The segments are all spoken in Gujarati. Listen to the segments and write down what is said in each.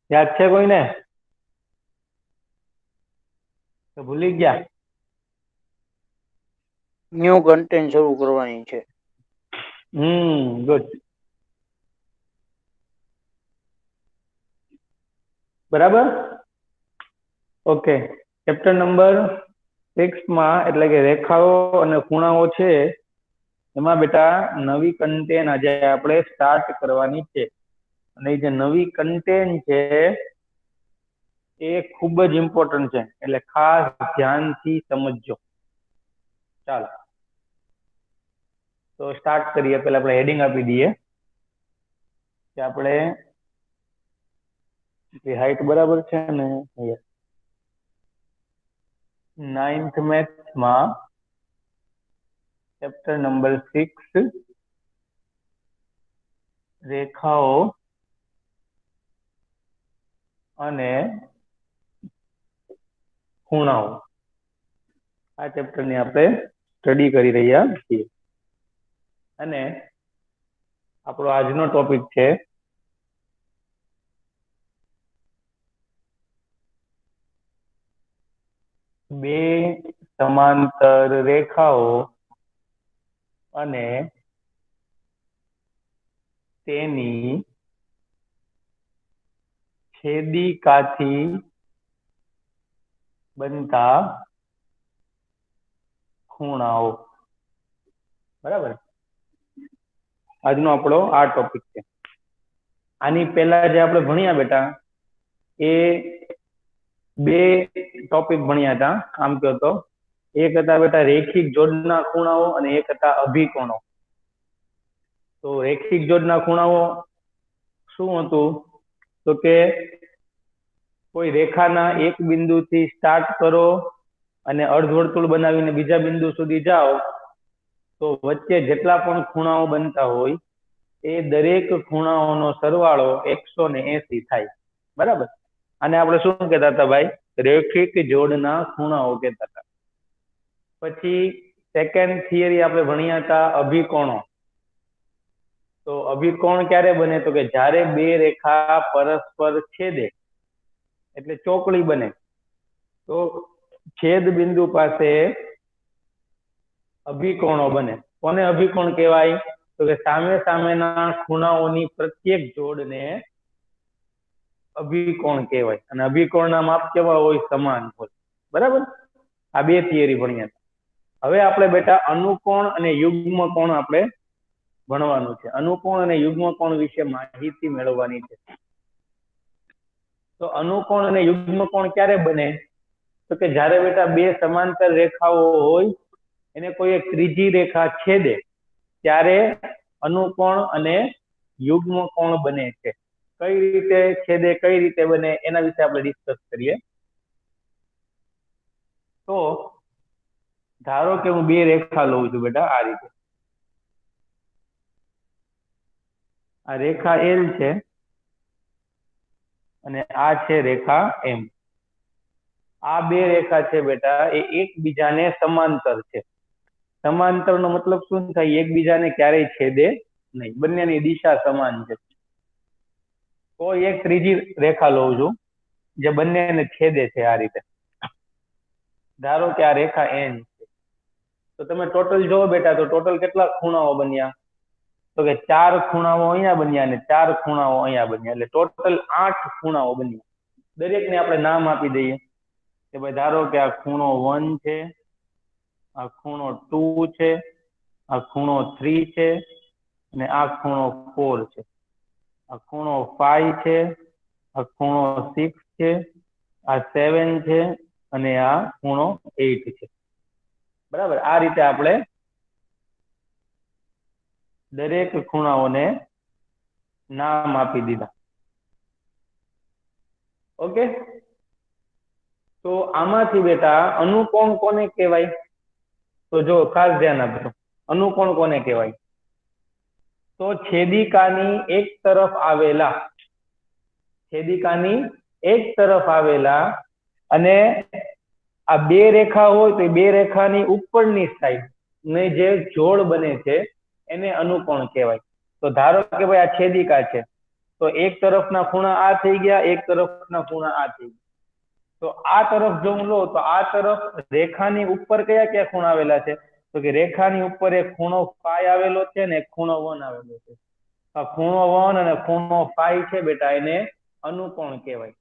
યાદ છે કોઈને? તો ભૂલી ગયા? ન્યુ કન્ટેન્ટ શરૂ કરવાની છે. ગુડ. બરાબર. ઓકે, ચેપ્ટર નંબર 6 માં એટલે કે રેખાઓ અને ખૂણાઓ છે એમાં બેટા નવી કન્ટેન્ટ આજે આપણે સ્ટાર્ટ કરવાની છે. અને જે નવી કન્ટેન્ટ છે એ ખૂબ જ ઇમ્પોર્ટન્ટ છે, એટલે ખાસ ધ્યાનથી સમજજો. ચાલો તો સ્ટાર્ટ કરીએ. પેલા આપણે હેડિંગ આપી દઈએ કે આપણે હાઈટ બરાબર છે ને. 9th મેથ્સમાં ચેપ્ટર નંબર 6 રેખાઓ અને ખૂણાઓ, આ ચેપ્ટર ની આપણે સ્ટડી કરી રહ્યા છીએ. અને આપણો આજનો ટોપિક છે બે સમાંતર રેખાઓ અને તેની છેદિકાથી બનતા ખૂણાઓ. બરાબર, આજનો આપણો આ ટોપિક છે. આની પહેલા જે આપણે ભણ્યા બેટા એ બે ટોપિક ભણ્યા હતા. આમ કહો તો એક હતા બેટા રેખિક જોડના ખૂણાઓ અને એક હતા અભિકોણો. તો રેખિક જોડના ખૂણાઓ શું હતું? તો કે કોઈ રેખાના એક બિંદુથી સ્ટાર્ટ કરો અને અર્ધવર્તુળ બનાવીને બીજા બિંદુ સુધી જાઓ તો વચ્ચે જેટલા પણ ખૂણાઓ બનતા હોય એ દરેક ખૂણાઓનો સરવાળો 180 થાય. બરાબર, અને આપણે શું કહેતા હતા ભાઈ? રેખિક જોડના ખૂણાઓ કહેતા હતા. પછી સેકન્ડ થિયરી આપણે ભણ્યા હતા અભિકોણો. તો અભિકોણ ક્યારે બને? તો કે જ્યારે બે રેખા પરસ્પર છેદે એટલે ચોકડી બને. તો છેદ બિંદુ પાસે અભિકોણો બને. કોને અભિકોણ કહેવાય? તો કે સામે સામેના ખૂણાઓની પ્રત્યેક જોડને અભિકોણ કહેવાય. અને અભિકોણના માપ કેવા હોય? સમાન હોય. બરાબર, આ બે થિયરી ભણ્યા. હવે આપણે બેટા અનુકોણ અને યુગ્મ કોણ આપણે ભણવાનું છે. અનુકોણ અને યુગ્મ કોણ વિશે માહિતી મેળવવાની છે. તો અનુકોણ અને યુગ્મ કોણ ક્યારે બને? તો કે જ્યારે બેટા બે સમાંતર રેખાઓ હોય એને કોઈ એક ત્રીજી રેખા છેદે ત્યારે અનુકોણ અને યુગ્મ કોણ બને છે. કઈ રીતે છેદે, કઈ રીતે બને, એના વિશે આપણે ડિસ્કસ કરીએ. તો ધારો કે હું બે રેખા લઉં છું બેટા આ રીતે. આ રેખા એલ છે અને આ છે રેખા એમ. આ બે રેખા છે બેટા એ એકબીજાને સમાંતર છે. સમાંતર નો મતલબ શું થાય? એકબીજાને ક્યારેય છેદે નહીં, બંનેની દિશા સમાન છે. કોઈ એક ત્રીજી રેખા લઉં છું જે બંનેને છેદે છે આ રીતે. ધારો કે આ રેખા એન છે. તો તમે ટોટલ જોવો બેટા તો ટોટલ કેટલા ખૂણાઓ બન્યા? તો કે 4 ખૂણાઓ અહીંયા બન્યા અને 4 ખૂણાઓ અહીંયા બન્યા, એટલે ટોટલ 8 ખૂણાઓ બન્યા. દરેકને આપણે નામ આપી દઈએ કે ભાઈ ધારો કે આ ખૂણો 1 છે, આ ખૂણો 2 છે, આ ખૂણો 3 છે અને આ ખૂણો 4 છે. આ ખૂણો 5 છે, આ ખૂણો 6 છે, આ 7 છે અને આ ખૂણો 8 છે. બરાબર, આ રીતે આપણે દરેક ખૂણાઓને નામ આપી દીધા. ઓકે, તો આમાંથી બેટા અનુકોણ કોને કહેવાય? તો જો ખાસ ધ્યાન આપજો, અનુકોણ કોને કહેવાય? તો છેદિકાની એક તરફ આવેલા, છેદિકાની એક તરફ આવેલા અને આ બે રેખા હોય તો બે રેખાની ઉપરની સાઈડ ને જે જોડ બને છે એને અનુકોણ કહેવાય. તો ધારો કે ભાઈ આ છેદિકા છે તો એક તરફના ખૂણા આ થઈ ગયા, એક તરફના ખૂણા આ થઈ ગયા. તો આ તરફ જો હું લો તો આ તરફ રેખાની ઉપર કયા કયા ખૂણા આવેલા છે? તો કે રેખાની ઉપર એક ખૂણો ફાઈ આવેલો છે ને એક ખૂણો 1 આવેલો છે. આ ખૂણો 1 અને ખૂણો ફાઈ છે બેટા, એને અનુકોણ કહેવાય.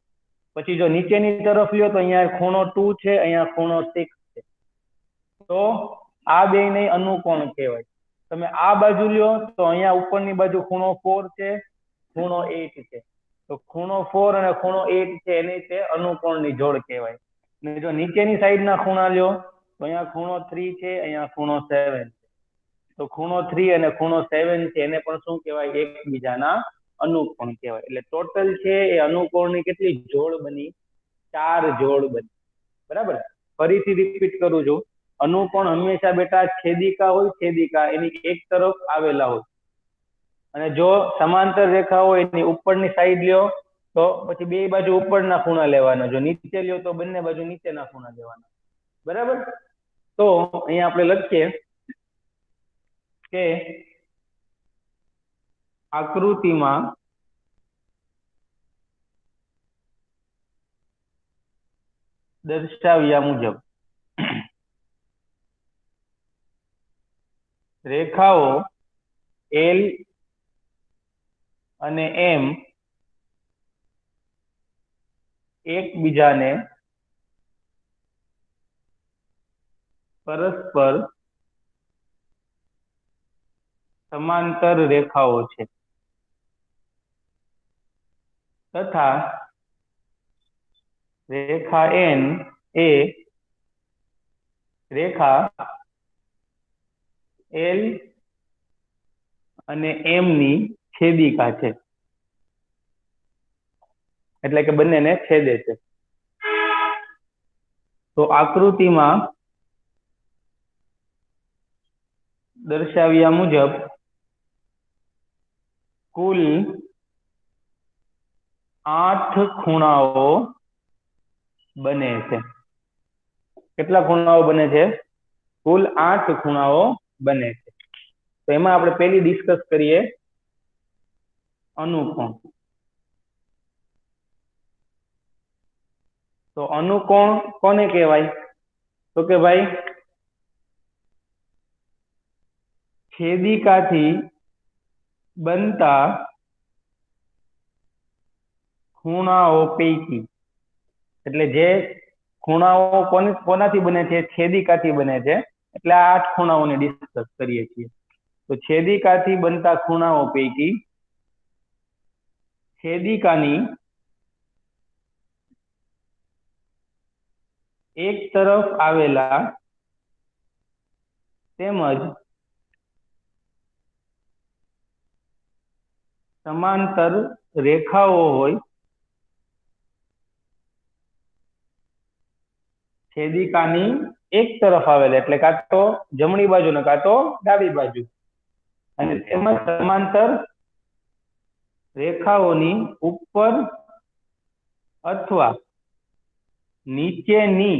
પછી જો નીચેની તરફ લ્યો તો અહીંયા ખૂણો 2 છે, અહીંયા ખૂણો 6 છે. તો આ બેયને અનુકોણ કહેવાય. તમે આ બાજુ લ્યો તો અહીંયા ઉપરની બાજુ ખૂણો 4 છે, ખૂણો 8 છે. તો ખૂણો 4 અને ખૂણો 8 છે એની તે અનુકોણની જોડ કહેવાય. અને જો નીચેની સાઈડના ખૂણા લ્યો તો અહીંયા ખૂણો 3 છે, અહીંયા ખૂણો 7 છે. તો ખૂણો 3 અને ખૂણો 7 છે એને પણ શું કહેવાય? એકબીજાના અનુકોણ કહેવાય. એટલે ટોટલ છે એ અનુકોણની કેટલી જોડ બની? 4 જોડ બની. બરાબર. ફરીથી રિપીટ કરું છું, અનુકોણ હંમેશા બેટા છેદિકા હોય, છેદિકા એની એક તરફ આવેલા હોય. અને જો સમાંતર રેખા હોય એની ઉપરની સાઈડ લ્યો તો પછી બે બાજુ ઉપરના ખૂણા લેવાના, જો નીચે લ્યો તો બંને બાજુ નીચેના ખૂણા લેવાના. બરાબર. તો અહીંયા આપણે લખીએ કે આકૃતિમાં દર્શાવ્યા મુજબ રેખાઓ L અને M એકબીજાને પરસ્પર સમાંતર રેખાઓ છે તથા રેખા N એ રેખા L અને M ની છેદિકા છે, એટલે કે બંનેને છેદે છે. તો આકૃતિમાં દર્શાવ્યા મુજબ કુલ 8 ખૂણાઓ બને છે. કેટલા ખૂણાઓ બને છે? કુલ 8 ખૂણાઓ બને છે. તો એમાં આપણે પહેલી ડિસ્કસ કરીએ અનુકોણ. તો અનુકોણ કોને કહેવાય? તો કે ભાઈ છેદિકાથી બનતા ખૂણાઓ પૈકી, એટલે જે ખૂણાઓ કોનાથી બને છે? છેદિકાથી બને છે. એટલે આ 8 ખૂણાઓને ડિસ્કસ કરીએ છીએ. તો છેદિકાથી બનતા ખૂણાઓ પૈકી છેદિકાની એક તરફ આવેલા તેમજ સમાંતર રેખાઓ હોય, છેદિકાની એક તરફ આવેલા એટલે કાં તો જમણી બાજુ ને કાં તો ડાબી બાજુ, અને તેમજ સમાંતર રેખાઓની ઉપર અથવા નીચેની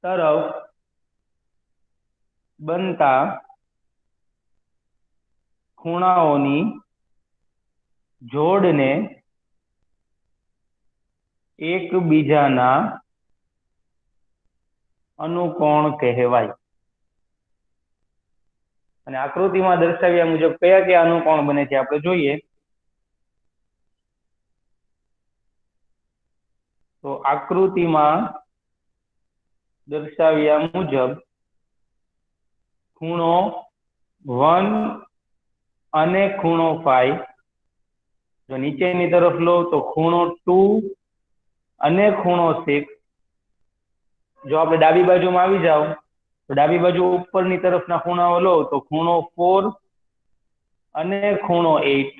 તરફ બનતા ખૂણાઓની જોડને એકબીજાના અનુકોણ કહેવાય. અને આકૃતિમાં દર્શાવ્યા મુજબ કયા કયા અનુકોણ બને છે આપણે જોઈએ. તો આકૃતિમાં દર્શાવ્યા મુજબ ખૂણો 1 અને ખૂણો 5, જો નીચેની તરફ લો તો ખૂણો 2 અને ખૂણો 6. જો આપણે ડાબી બાજુમાં આવી જાવ તો ડાબી બાજુ ઉપરની તરફના ખૂણાઓ લો તો ખૂણો 4 અને ખૂણો 8,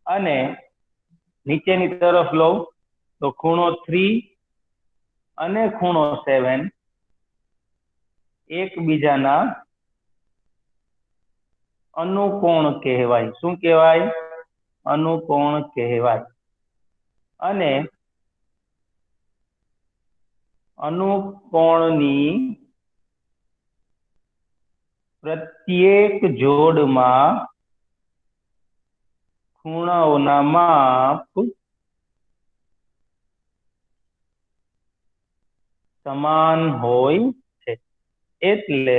અને નીચેની તરફ લો તો ખૂણો 3 અને ખૂણો 7 એકબીજાના અનુકોણ કહેવાય. શું કહેવાય? અનુકોણ કહેવાય. અને અનુકોણની પ્રત્યેક જોડમાં ખૂણાઓના માપ સમાન હોય છે, એટલે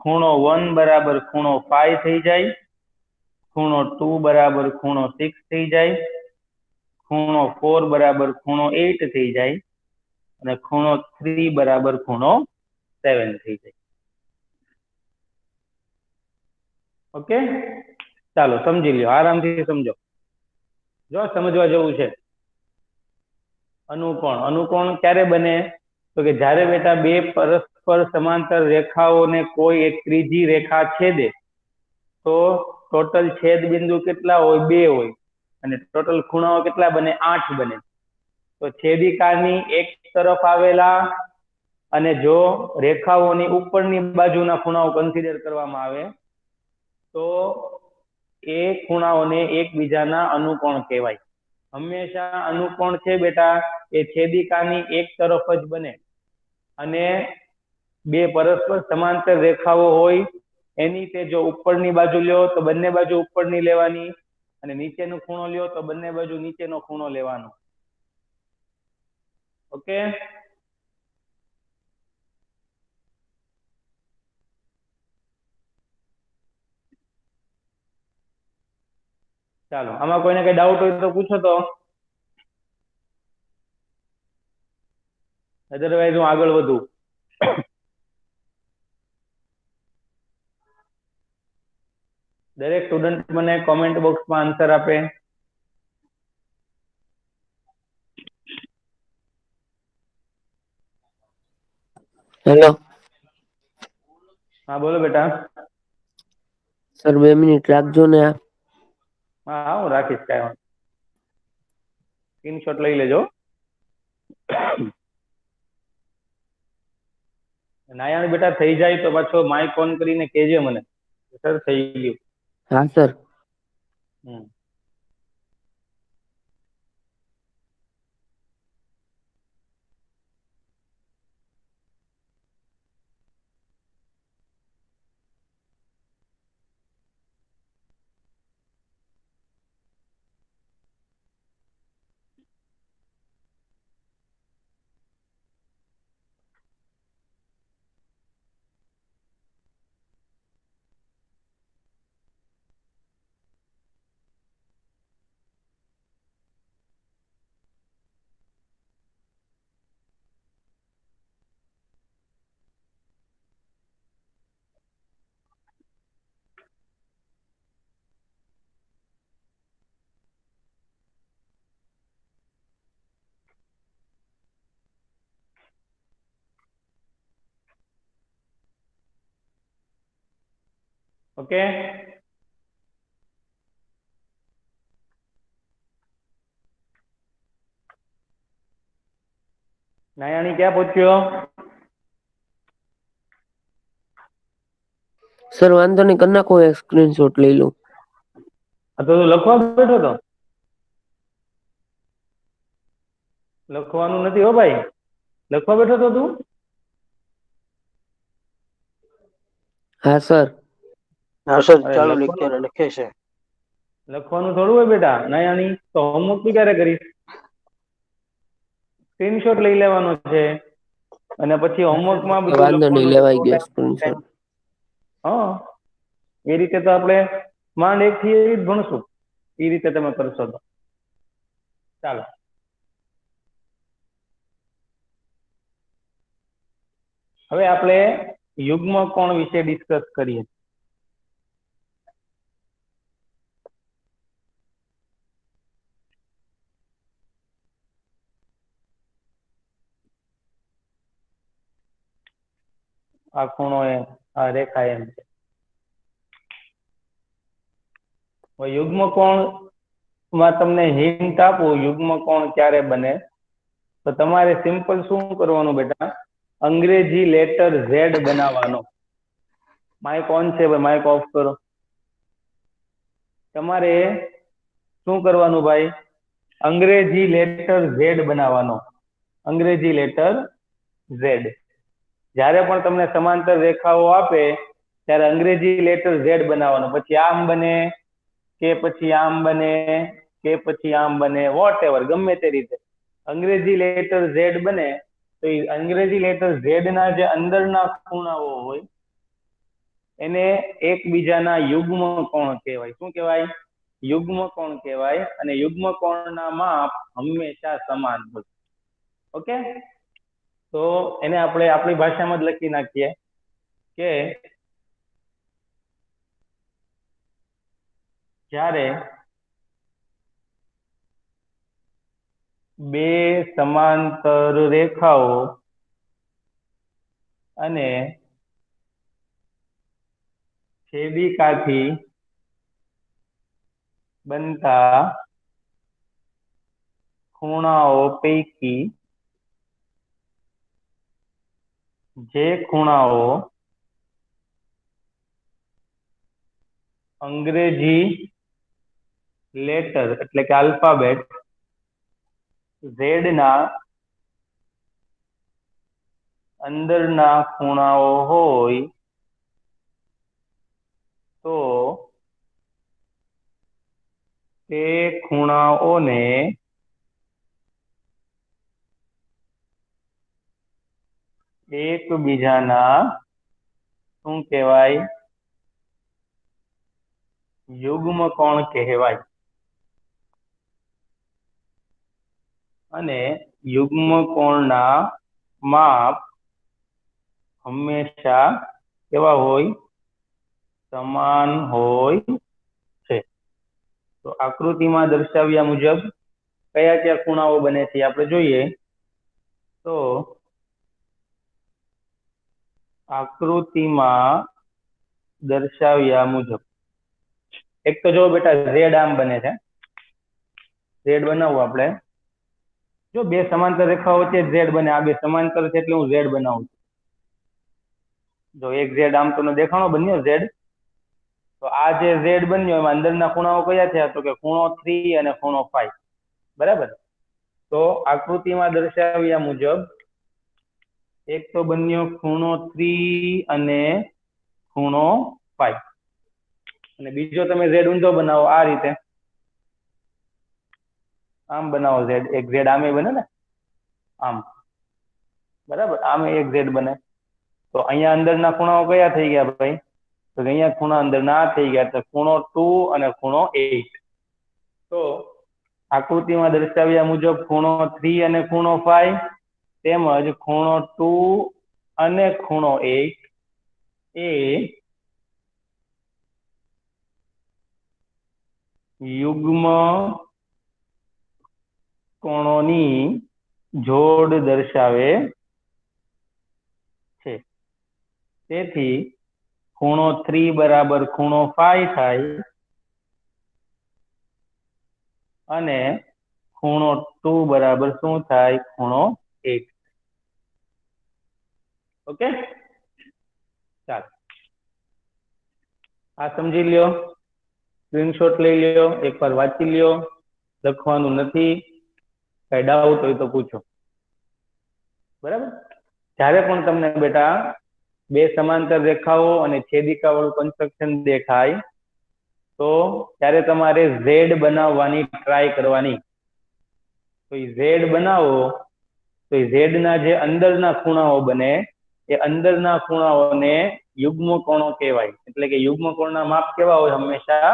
ખૂણો 1 બરાબર ખૂણો 5 થઈ જાય, ખૂણો 2 બરાબર ખૂણો 6 થઈ જાય, ખૂણો 4 બરાબર ખૂણો 8 થઈ જાય અને ખૂણો 3 બરાબર ખૂણો 7 થઈ જાય. ઓકે, ચાલો સમજી લ્યો, આરામથી સમજો. જો સમજવા જેવું છે. અનુકોણ ક્યારે બને? તો કે જ્યારે બેટા બે પરસ્પર સમાંતર રેખાઓને કોઈ એક ત્રીજી રેખા છેદે તો ટોટલ છેદ બિંદુ કેટલા હોય? 2 હોય. અને ટોટલ ખૂણાઓ કેટલા બને? 8 બને. તો છેદિકાની એક તરફ આવેલા અને જો રેખાઓની ઉપરની બાજુના ખૂણાઓ કન્સિડર કરવામાં આવે તો એ ખૂણાઓને એકબીજાના અનુકોણ કહેવાય. હંમેશા અનુકોણ છે બેટા એ છેદિકાની એક તરફ જ બને અને બે પરસ્પર સમાંતર રેખાઓ હોય એની તે જો ઉપરની બાજુ લ્યો તો બંને બાજુ ઉપરની લેવાની અને નીચેનો ખૂણો લ્યો તો બંને બાજુ નીચેનો ખૂણો લેવાનો. ઓકે, ચાલો આમાં કોઈને કઈ ડાઉટ હોય તો પૂછો, તો અધરવાઇઝ હું આગળ વધું. દરેક સ્ટુડન્ટ મને કોમેન્ટ બોક્સમાં આન્સર આપે. હેલો હા બોલો બેટા. સર 2 મિનિટ રાખજો ને. હા હું રાખીશ, કાંઈ વાંધો. સ્ક્રીનશોટ લઈ લેજો. નાયાણ બેટા થઈ જાય તો પાછો માઇક ઓન કરીને કહેજે મને, સર થઈ ગયું. હા સર. ઓકે, નાયાણી ક્યાં પહોંચ્યો? સર વાંધો નહીં, કરી નાખો, એક સ્ક્રીનશોટ લઈ લઉં. તો લખવા બેઠો તો? લખવાનું નથી હો ભાઈ, લખવા બેઠો તો તું? હા સર. હા સર, ચાલુ લેક્ચર લખે છે. લખવાનું થોડું હોય બેટા નાયાણી, તો હોમવર્ક તું ક્યારે કરીશ? સ્ક્રીનશોટ લઈ લેવાનો છે અને પછી હોમવર્કમાં બધું વાંધો નહીં, લેવાઈ ગયો સ્ક્રીનશોટ. હા, એ રીતે તો આપણે માંડ 1 થી જ ભણશું, એ રીતે તમે કરશો તો. ચાલો હવે આપણે યુગ્મ કોણ વિશે ડિસ્કસ કરીએ. આ ખૂણો એ આ રેખા એમ છે. યુગ્મ કોણ માં તમને હિન્ટ આપું, યુગ્મ કોણ ક્યારે બને, તો તમારે સિમ્પલ શું કરવાનું બેટા? અંગ્રેજી લેટર ઝેડ બનાવવાનો. માઇક ઓન છે, માઇક ઓફ કરો. તમારે શું કરવાનું ભાઈ? અંગ્રેજી લેટર ઝેડ બનાવવાનો. અંગ્રેજી લેટર ઝેડ. જ્યારે પણ તમને સમાંતર રેખાઓ આપે ત્યારે અંગ્રેજી લેટર ઝેડ બનાવવાનો. પછી આમ બને, કે પછી આમ બને કે પછી આમ બને, વોટ એવર, ગમે તે રીતે અંગ્રેજી લેટર ઝેડ બને તો એ અંગ્રેજી લેટર ઝેડ ના જે અંદરના ખૂણાઓ હોય એને એકબીજાના યુગ્મ કોણ કહેવાય. શું કહેવાય? યુગ્મ કોણ કહેવાય. અને યુગ્મ કોણના માપ હંમેશા સમાન હોય. ઓકે, તો એને આપણે આપણી ભાષામાં જ લખી નાખીએ કે જ્યારે બે સમાંતર રેખાઓ અને છેદિકાથી બનતા ખૂણાઓ પૈકી જે ખૂણાઓ અંગ્રેજી લેટર એટલે કે આલ્ફાબેટ ઝેડ ના અંદરના ખૂણાઓ હોય તો તે ખૂણાઓને એકબીજાના શું કહેવાય? યુગ્મ કોણ કહેવાય. અને યુગ્મ કોણના માપ હંમેશા કેવા હોય? સમાન હોય છે. તો આકૃતિમાં દર્શાવ્યા મુજબ કયા કયા ખૂણાઓ બને છે આપણે જોઈએ તો આકૃતિમાં દર્શાવ્યા મુજબ એક તો જો બેટા ઝેડ આમ બને છે. ઝેડ બનાવવું આપણે, જો બે સમાંતર રેખાઓ વચ્ચે ઝેડ બને, આ બે સમાંતર છે એટલે હું ઝેડ બનાવું છું. જો એક ઝેડ આમ તમને દેખાણો બન્યો ઝેડ, તો આ જે ઝેડ બન્યો એમાં અંદરના ખૂણાઓ કયા થયા? તો કે ખૂણો 3 અને ખૂણો 5. બરાબર. તો આકૃતિમાં દર્શાવ્યા મુજબ એક તો બન્યો ખૂણો 3 અને ખૂણો 5 અને બીજો તમે ઝેડ ઊંધો બનાવો આ રીતે, આમ બનાવો ઝેડ, એક ઝેડ આમે બને ને આમ, બરાબર, આમે એક ઝેડ બને. તો અહીંયા અંદરના ખૂણાઓ કયા થઈ ગયા ભાઈ? તો અહીંયા ખૂણા અંદરના આ થઈ ગયા, તો ખૂણો 2 અને ખૂણો 8. તો આકૃતિમાં દર્શાવ્યા મુજબ ખૂણો 3 અને ખૂણો 5 તેમજ ખૂણો 2 અને ખૂણો 8 એ યુગ્મ કોણોની જોડ દર્શાવે છે. તેથી ખૂણો 3 બરાબર ખૂણો 5 થાય અને ખૂણો 2 બરાબર શું થાય? ખૂણો 8. ઓકે, ચાલો આ સમજી લ્યો, સ્ક્રીનશોટ લઈ લ્યો, એકવાર વાંચી લ્યો, લખવાનું નથી, કઈ ડાઉટ હોય તો પૂછો. બરાબર. જ્યારે પણ તમને બેટા બે સમાંતર રેખાઓ અને છેદિકા વાળું કન્સ્ટ્રક્શન દેખાય તો ત્યારે તમારે ઝેડ બનાવવાની ટ્રાય કરવાની. તો એ ઝેડ બનાવો તો એ ઝેડ ના જે અંદરના ખૂણાઓ બને એ અંદરના ખૂણાઓને યુગ્મ કોણો કહેવાય. એટલે કે યુગ્મ કોણના માપ કેવા હોય? હંમેશા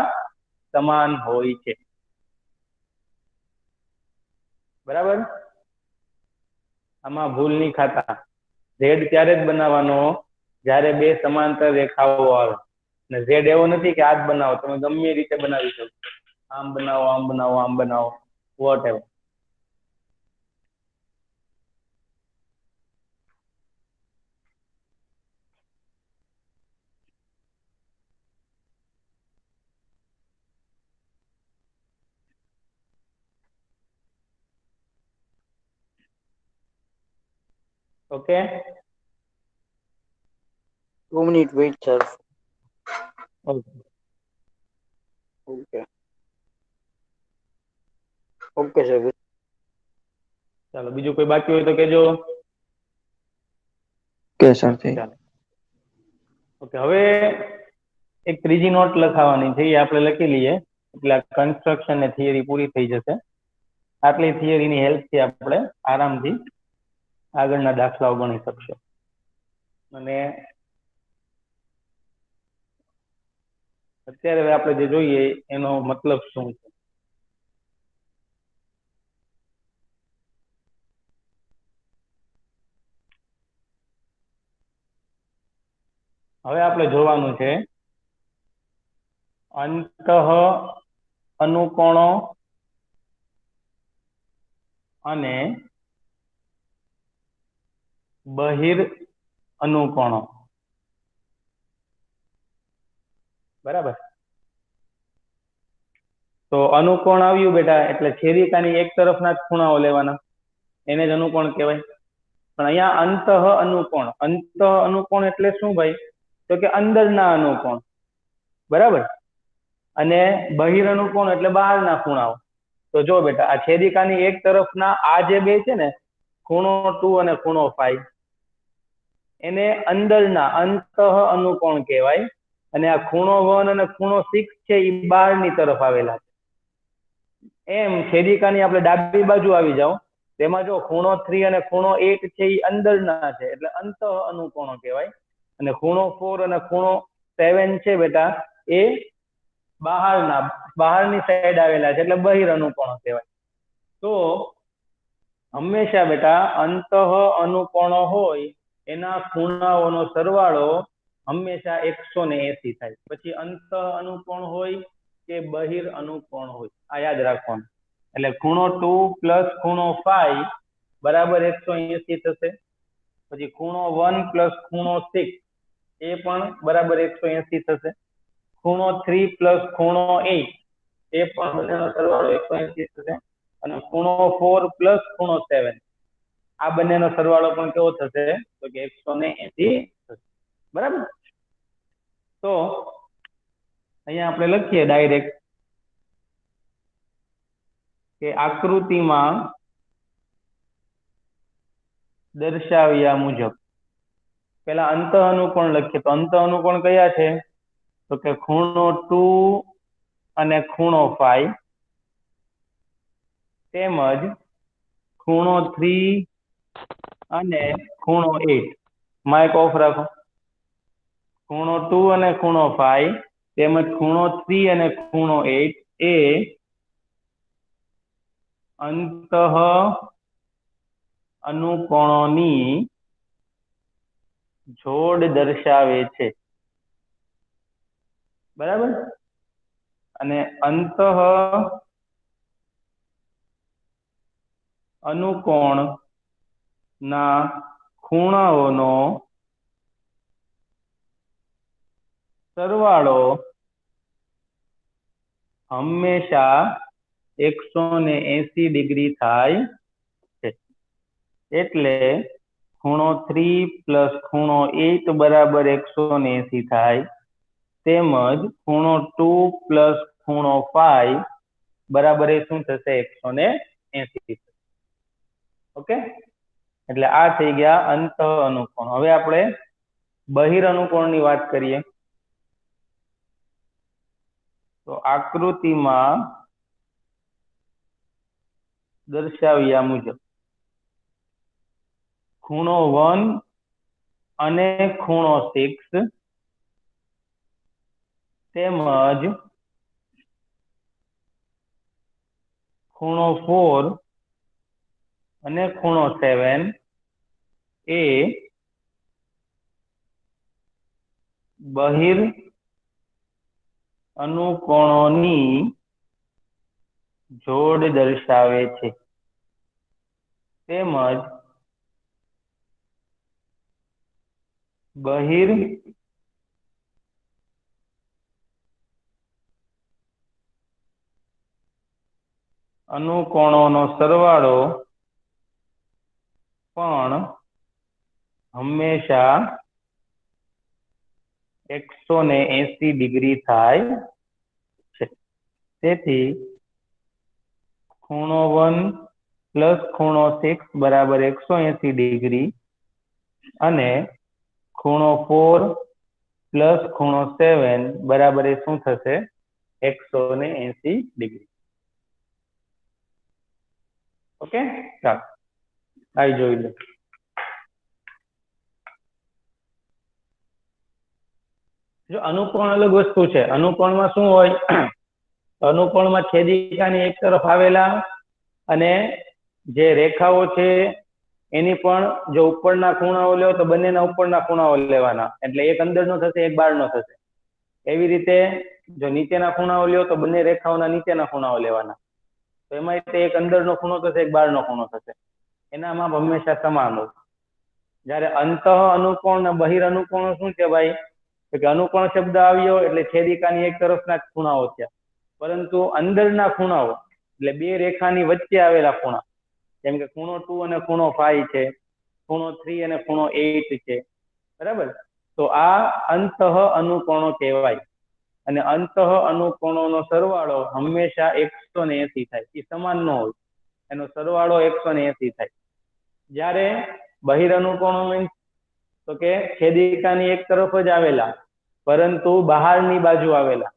સમાન હોય છે. બરાબર. આમાં ભૂલ નહીં ખાતા. ઝેડ ત્યારે જ બનાવવાનો જ્યારે બે સમાંતર રેખાઓ આવે. અને ઝેડ એવો નથી કે આ જ બનાવો, તમે ગમે એ રીતે બનાવી શકો, આમ બનાવો, આમ બનાવો, આમ બનાવો, whatever. Okay, 2 minutes wait, sir. Okay, Okay. Okay, sir. ચાલો બીજું કોઈ બાકી હોય તો કેજો. કે સર થઈ ચાલો ઓકે, હવે એક ત્રીજી નોટ લખાવાની છે, એ આપણે લખી લઈએ. એટલે કન્સ્ટ્રક્શન ને થિયરી પૂરી થઈ જશે. આટલી થિયરીની હેલ્પથી આપણે આરામથી આગળના દાખલાઓ ગણી શકશો. અને અત્યારે હવે આપણે જે જોઈએ એનો મતલબ શું છે. હવે આપણે જોવાનું છે અંતઃ અનુકોણો અને બહિર અનુકોણો. બરાબર. તો અનુકોણ આવ્યું બેટા એટલે છેદિકાની એક તરફના જ ખૂણાઓ લેવાના, એને જ અનુકોણ કહેવાય. પણ અહીંયા અંતઃ અનુકોણ, અંતઃ અનુકોણ એટલે શું ભાઈ? તો કે અંદરના અનુકોણ. બરાબર. અને બહિર અનુકોણ એટલે બહારના ખૂણાઓ. તો જો બેટા આ છેદિકાની એક તરફના આ જે બે છે ને, ખૂણો 2 અને ખૂણો 5, એને અંદરના અંતઃ અનુકોણ કહેવાય. અને આ ખૂણો 1 અને ખૂણો 6 છે એ બહારની તરફ આવેલા છે. એમ છેદિકાની આપણે ડાબી બાજુ આવી જાઓ, તેમાં જો ખૂણો 3 અને ખૂણો 8 છે એ અંદરના છે એટલે અંતઃ અનુકોણો કહેવાય. અને ખૂણો 4 અને ખૂણો 7 છે બેટા એ બહારની સાઈડ આવેલા છે એટલે બહિર અનુકોણો કહેવાય. તો હંમેશા બેટા અંતઃ અનુકોણો હોય એના ખૂણાઓનો સરવાળો હંમેશા 180 થાય. પછી અંતઃ અનુકોણ હોય કે બહિર અનુકોણ હોય આ યાદ રાખવાનું. એટલે ખૂણો 2 પ્લસ ખૂણો 5 બરાબર 180 થશે. પછી ખૂણો 1 પ્લસ ખૂણો 6 એ પણ બરાબર 180 થશે. ખૂણો 3 પ્લસ ખૂણો 8 એ પણ બંનેનો સરવાળો 180 થશે. અને ખૂણો 4 પ્લસ ખૂણો 7 આ બંનેનો સરવાળો પણ કેવો થશે? તો કે 180 થશે. બરાબર. તો અહીંયા આપણે લખીએ ડાયરેક્ટ કે આકૃતિમાં દર્શાવ્યા મુજબ પેલા અંતઃ અનુકોણ લખીએ. તો અંતઃ અનુકોણ કયા છે? તો કે ખૂણો 2 અને ખૂણો 5 તેમજ ખૂણો 3 અને ખૂણો 8. માઇક ઓફ રાખો. ખૂણો 2 અને ખૂણો 5 તેમજ ખૂણો 3 અને ખૂણો 8 એ અંતઃ અનુકોણોની જોડ દર્શાવે છે. બરાબર. અને અંતઃ અનુકોણ ના ખૂણાઓનો સરવાળો હંમેશા 180 ડિગ્રી થાય છે. એટલે ખૂણો 3 પ્લસ ખૂણો 8 બરાબર 180 થાય. તેમજ ખૂણો 2 પ્લસ ખૂણો 5 બરાબર એ શું થશે? 180. ઓકે. એટલે આ થઈ ગયા અંતઃ અનુકોણ. હવે આપણે બહિર અનુકોણની વાત કરીએ. તો આકૃતિમાં દર્શાવ્યા મુજબ ખૂણો 1 અને ખૂણો 6 તેમજ ખૂણો 4 અને ખૂણો 7 એ બહિર અનુકોણોની જોડ દર્શાવે છે. તેમજ બહિર અનુકોણોનો સરવાળો પણ હંમેશા 180 ડિગ્રી થાય છે. તેથી ખૂણો 1 પ્લસ ખૂણો 6 બરાબર 180 ડિગ્રી અને ખૂણો 4 પ્લસ ખૂણો 7 બરાબર એ શું થશે? 180 ડિગ્રી. ઓકે, ચાલો આવી જોઈ લો. જો અનુકોણ અલગ વસ્તુ છે. અનુકોણમાં શું હોય? અનુકોણમાં છેદિકાની એક તરફ આવેલા અને જે રેખાઓ છે એની પણ જો ઉપરના ખૂણાઓ લો તો બંનેના ઉપરના ખૂણાઓ લેવાના, એટલે એક અંદરનો થશે એક બહારનો થશે. એવી રીતે જો નીચેના ખૂણાઓ લ્યો તો બંને રેખાઓના નીચેના ખૂણાઓ લેવાના, તો એમાં એક અંદરનો ખૂણો થશે એક બહારનો ખૂણો થશે. એના માપ હંમેશા સમાન હોય. જયારે અંતઃ અનુકોણ અને બહિર અનુકોણો શું છે ભાઈ? કે અનુકોણ શબ્દ આવ્યો એટલે છેદિકાની એક તરફના ખૂણાઓ થયા, પરંતુ અંદરના ખૂણાઓ એટલે બે રેખાની વચ્ચે આવેલા ખૂણા, જેમ કે ખૂણો 2 અને ખૂણો 5 છે, ખૂણો 3 અને ખૂણો 8 છે, બરાબર? તો આ અંતઃ અનુકોણો કહેવાય. અને અંતઃ અનુકોણોનો સરવાળો હંમેશા 180 થાય, એ સમાન ન હોય, એનો સરવાળો 180 થાય. જ્યારે બહિર અનુકોણો મીન્સ તો કે છેદિકાની એક તરફ જ આવેલા પરંતુ બહારની બાજુ આવેલા,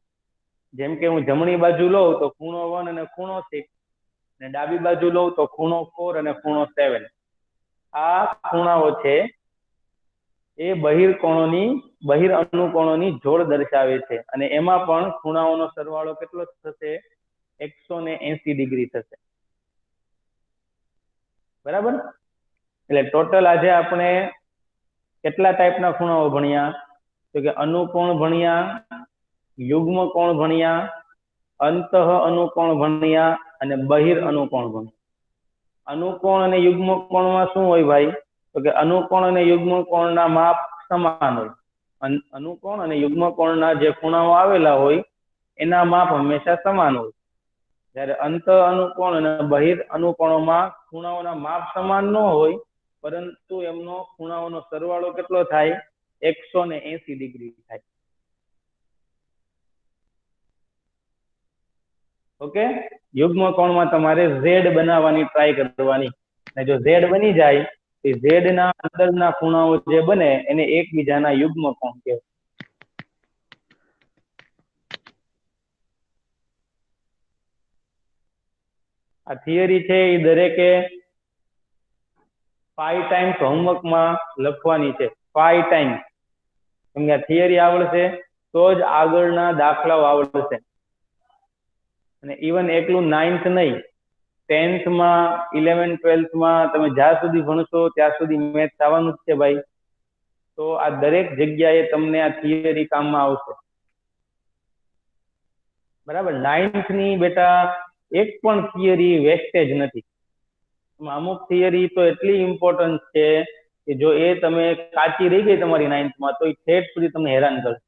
જેમ કે હું જમણી બાજુ લઉં તો ખૂણો 1 અને ખૂણો 6, અને ડાબી બાજુ લઉં તો ખૂણો 4 અને ખૂણો 7. આ ખૂણાઓ છે એ બહિર અનુકોણોની જોડ દર્શાવે છે, અને એમાં પણ ખૂણાઓનો સરવાળો કેટલો થશે? 180 ડિગ્રી થશે, બરાબર? એટલે ટોટલ આજે આપણે કેટલા ટાઈપના ખૂણાઓ ભણ્યા? તો કે અનુકોણ ભણ્યા, યુગ્મ કોણ ભણ્યા, અંતઃ અનુકોણ ભણ્યા અને બહિર અનુકોણ ભણ્યા. અનુકોણ અને યુગ્મ કોણમાં શું હોય ભાઈ? તો કે અનુકોણ અને યુગ્મ કોણના માપ સમાન હોય. અનુકોણ અને યુગ્મ કોણના જે ખૂણાઓ આવેલા હોય એના માપ હંમેશા સમાન હોય. જ્યારે અંતઃ અનુકોણ અને બહિર અનુકોણોમાં ખૂણાઓના માપ સમાન ન હોય, પરંતુ એમનો ખૂણાઓનો સરવાળો કેટલો થાય? 180 ડિગ્રી થાય. ઓકે, યુગ્મ કોણમાં તમારે ઝેડ બનાવવાની ટ્રાય કરવાની, અને જો ઝેડ બની જાય તો ઝેડ ના અંદરના ખૂણાઓ જે બને એને એકબીજાના યુગ્મ કોણ કહેવાય. આ થિયરી છે એ દરેકે 5 ટાઈમ્સ હોમવર્કમાં લખવાની છે, 5 ટાઈમ્સ. તમને આ થિયરી આવડશે તો જ આગળના દાખલાઓ આવડશે. અને ઇવન એકલું 9th નહીં, 10th માં, 11th 12th માં તમે જ્યાં સુધી ભણશો ત્યાં સુધી મેથ્સ આવવાનું જ છે ભાઈ. તો આ દરેક જગ્યાએ તમને આ થિયરી કામમાં આવશે, બરાબર? 9th ની બેટા એક પણ થિયરી વેસ્ટેજ નથી. અમુક થિયરી તો એટલી ઇમ્પોર્ટન્ટ છે કે જો એ તમે કાચી રહી ગઈ તમારી 9th માં તો એ ઠેઠ સુધી તમને હેરાન કરશે.